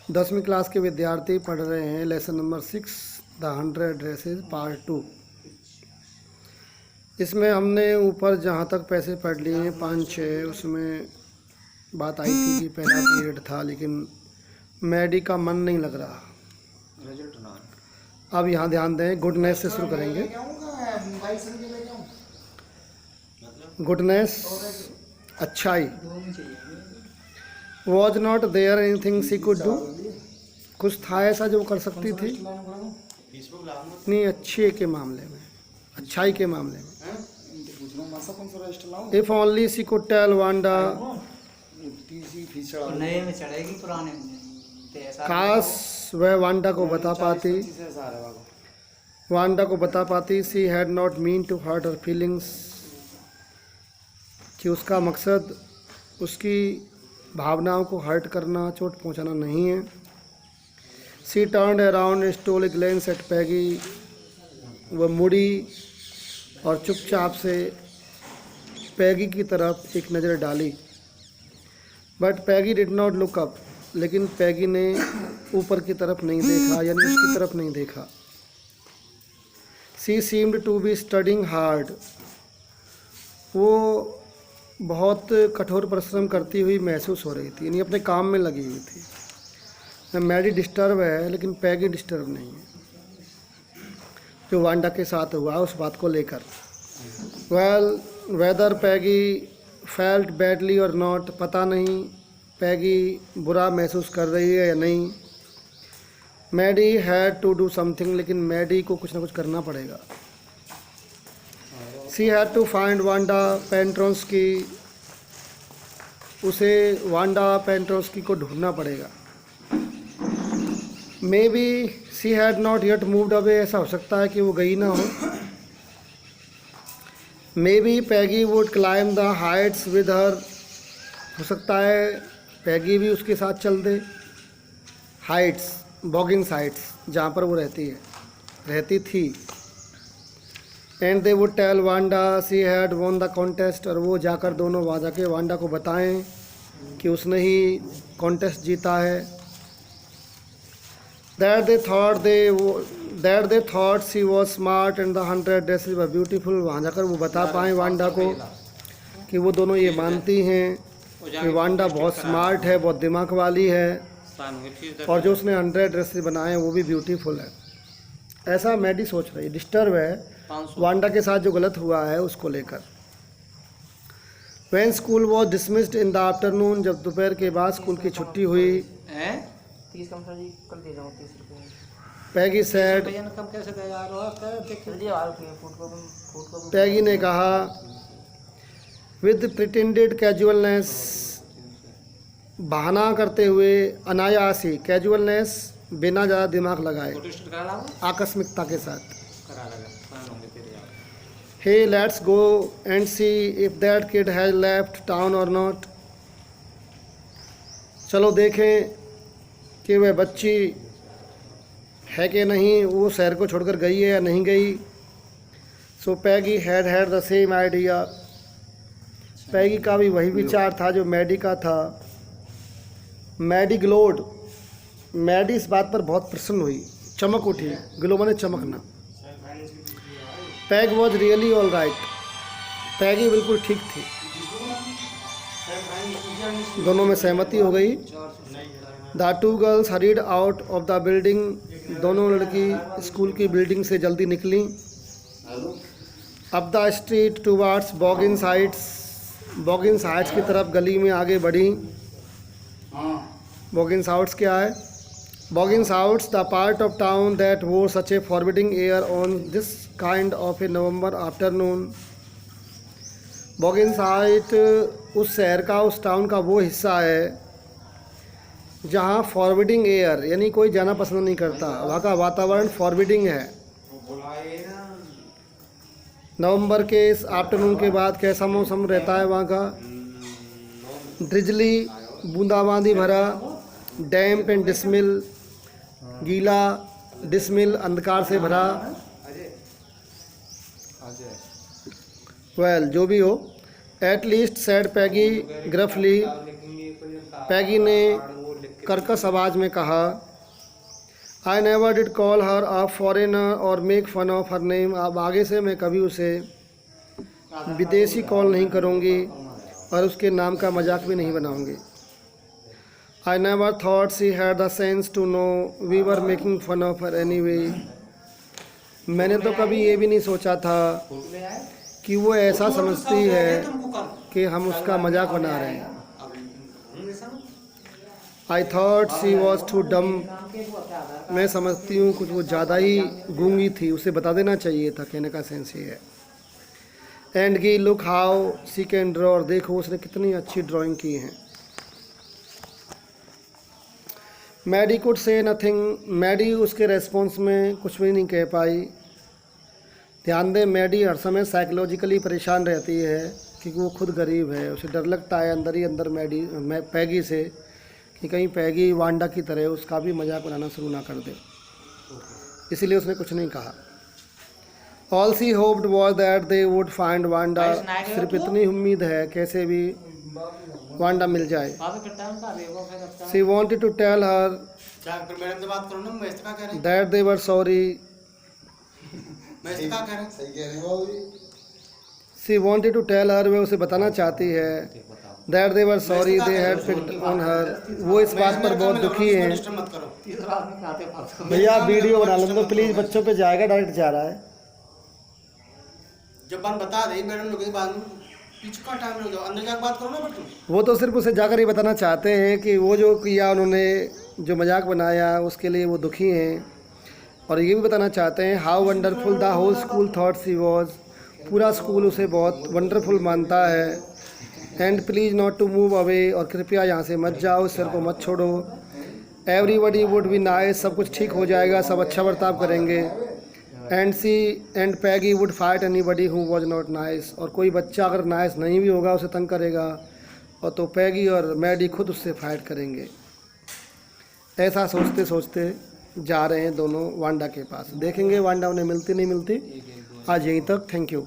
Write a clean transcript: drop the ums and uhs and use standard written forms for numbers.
10वीं क्लास के विद्यार्थी पढ़ रहे हैं lesson number 6 the 100 dresses part 2। इसमें हमने ऊपर जहाँ तक पैसे पढ़ लिए हैं 5-6, उसमें बात आई थी कि पहला पीरियड था लेकिन मैडी का मन नहीं लग रहा। अब यहाँ ध्यान दें, गुडनेस से शुरू करेंगे। गुडनेस अच्छाई। Was not there anything she could do, कुछ था ऐसा जो कर सकती थी नहीं अच्छे के मामले में, अच्छाई के मामले में। If only she could tell Wanda, काश वह वांडा को बता पाती she had not meant to hurt her feelings, कि उसका मकसद उसकी भावनाओं को हर्ट करना, चोट पहुंचाना नहीं है। सी टर्न्ड अराउंड स्टोल ए ग्लेंस एट पैगी, वह मुड़ी और चुपचाप से पैगी की तरफ एक नज़र डाली। But Peggy did not look up, लेकिन पैगी ने ऊपर की तरफ नहीं देखा, यानी उसकी तरफ नहीं देखा। She seemed to be studying hard, वो बहुत कठोर परिश्रम करती हुई महसूस हो रही थी, यानी अपने काम में लगी हुई थी। मैडी डिस्टर्ब है लेकिन पैगी डिस्टर्ब नहीं है, जो वांडा के साथ हुआ उस बात को लेकर। वेल वेदर पैगी फेल्ट बैडली और नॉट, पता नहीं पैगी बुरा महसूस कर रही है या नहीं। Maddy had to do something, लेकिन मैडी को कुछ ना कुछ करना पड़ेगा। She had to find Wanda Petronski, उसे वांडा पेंट्रोस्की को ढूंढना पड़ेगा। Maybe she had not yet moved away, ऐसा हो सकता है कि वो गई ना हो। Maybe Peggy would climb the heights with her, हो सकता है पैगी भी उसके साथ चल दे। हाइट्स, बॉगिंग्स हाइट्स, जहाँ पर वो रहती थी। And they would tell Wanda she had won the contest, और वो जाकर दोनों वहाँ जाके वांडा को बताएं कि उसने ही कॉन्टेस्ट जीता है। That they thought she was smart and the 100 dresses were beautiful, वहाँ जाकर वो बता पाएँ वांडा को कि वो दोनों ये मानती हैं कि वांडा बहुत स्मार्ट है, बहुत दिमाग वाली है, और जो उसने 100 ड्रेसेस बनाए हैं वो भी ब्यूटीफुल है। ऐसा मैडी सोच रही है, डिस्टर्ब है वांडा के साथ जो गलत हुआ है उसको लेकर। When school was dismissed in the afternoon, जब दोपहर के बाद स्कूल की छुट्टी हुई। पैगी सैड, पैगी ने कहा विद प्रिटेंडेड कैजुअलनेस, बहाना करते हुए, अनायासी, कैजुअलनेस बिना ज़्यादा दिमाग लगाए, आकस्मिकता के साथ। Hey let's go and see if that kid has left town or not, चलो देखें कि वह बच्ची है कि नहीं, वो शहर को छोड़कर गई है या नहीं गई। सो पैगी हैड द सेम आइडिया, पैगी का भी वही विचार था जो मैडी का था। मैडी ग्लोड, मैडी इस बात पर बहुत प्रसन्न हुई, चमक उठी, ग्लो माने चमकना। Peg was really all right, Peggy बिल्कुल ठीक थी। दोनों में सहमति हो गई। The two girls hurried out of the building, दोनों लड़की स्कूल की बिल्डिंग से जल्दी निकली। Up the street towards Boggins Heights, Boggins Heights की तरफ गली में आगे बढ़ी। बॉगिंस हाउट्स क्या है? Boggins Heights the part of town that wore such a forbidding air on this kind of a November afternoon. Boggins Height उस शहर का, उस टाउन का वो हिस्सा है जहाँ फॉरबिडिंग एयर, यानी कोई जाना पसंद नहीं करता, वहाँ का वातावरण फॉरबिडिंग है। नवंबर के इस आफ्टरनून के बाद कैसा मौसम रहता है वहाँ का? ड्रिजली, बूंदाबांदी भरा। डैम्प एंड डिसमिल, गीला, डिसमिल, अंधकार से भरा। वेल, जो भी हो। At least said Peggy gruffly, Peggy ने कर्कश आवाज़ में कहा, I never did call her a foreigner or make fun of her name. अब आगे से मैं कभी उसे विदेशी कॉल नहीं करूँगी और उसके नाम का मजाक भी नहीं बनाऊँगी। I never thought she had the sense to know we were making fun of her anyway. मैंने तो कभी ये भी नहीं सोचा था कि वो ऐसा समझती है कि हम उसका मजाक बना रहे हैं। I thought she was too dumb. मैं समझती हूँ कुछ वो ज़्यादा ही गूंगी थी, उसे बता देना चाहिए था, कहने का सेंस ये है। एंड की look how she can draw, और देखो उसने कितनी अच्छी ड्राइंग की है। Maddie could say nothing. Maddie उसके रेस्पॉन्स में कुछ भी नहीं कह पाई। ध्यान दें, मैडी हर समय साइकोलॉजिकली परेशान रहती है क्योंकि वो खुद गरीब है। उसे डर लगता है अंदर ही अंदर पैगी से कि कहीं पैगी वांडा की तरह उसका भी मजाक बनाना शुरू ना कर दे, इसीलिए उसने कुछ नहीं कहा। All she hoped was that they would find Wanda. सिर्फ इतनी उम्मीद है कैसे भी वांडा मिल जाए। She wanted to tell her that they were sorry. She wanted to tell her, वे उसे बताना चाहती है that they were sorry they had picked on her. वो इस बात पर बहुत दुखी हैं। भैया वीडियो बना लो तो प्लीज़, बच्चों पे जाएगा, डायरेक्ट जा रहा है। जब बात बता रही मैडम लोग बाद में पीछे का टाइम लग जाओ, अंदर जाकर बात करो ना। पर तुम वो तो सिर्फ उसे जाकर ही बताना चाहते हैं कि वो जो किया उन्होंने, जो मजाक बनाया, उसके लिए वो दुखी हैं। और ये भी बताना चाहते हैं how wonderful the whole school thought she was. पूरा स्कूल उसे बहुत वंडरफुल मानता है। And please not to move away, और कृपया यहाँ से मत जाओ, सिर को मत छोड़ो। एवरीबडी वुड बी नाइस, सब कुछ ठीक हो जाएगा, सब अच्छा बर्ताव करेंगे। And Peggy would fight anybody who was not nice, और कोई बच्चा अगर नाइस नहीं भी होगा उसे तंग करेगा, और तो पैगी और मैडी खुद उससे फाइट करेंगे। ऐसा सोचते सोचते जा रहे हैं दोनों वांडा के पास। देखेंगे वांडा उन्हें मिलती नहीं मिलती। आज यहीं तक, थैंक यू।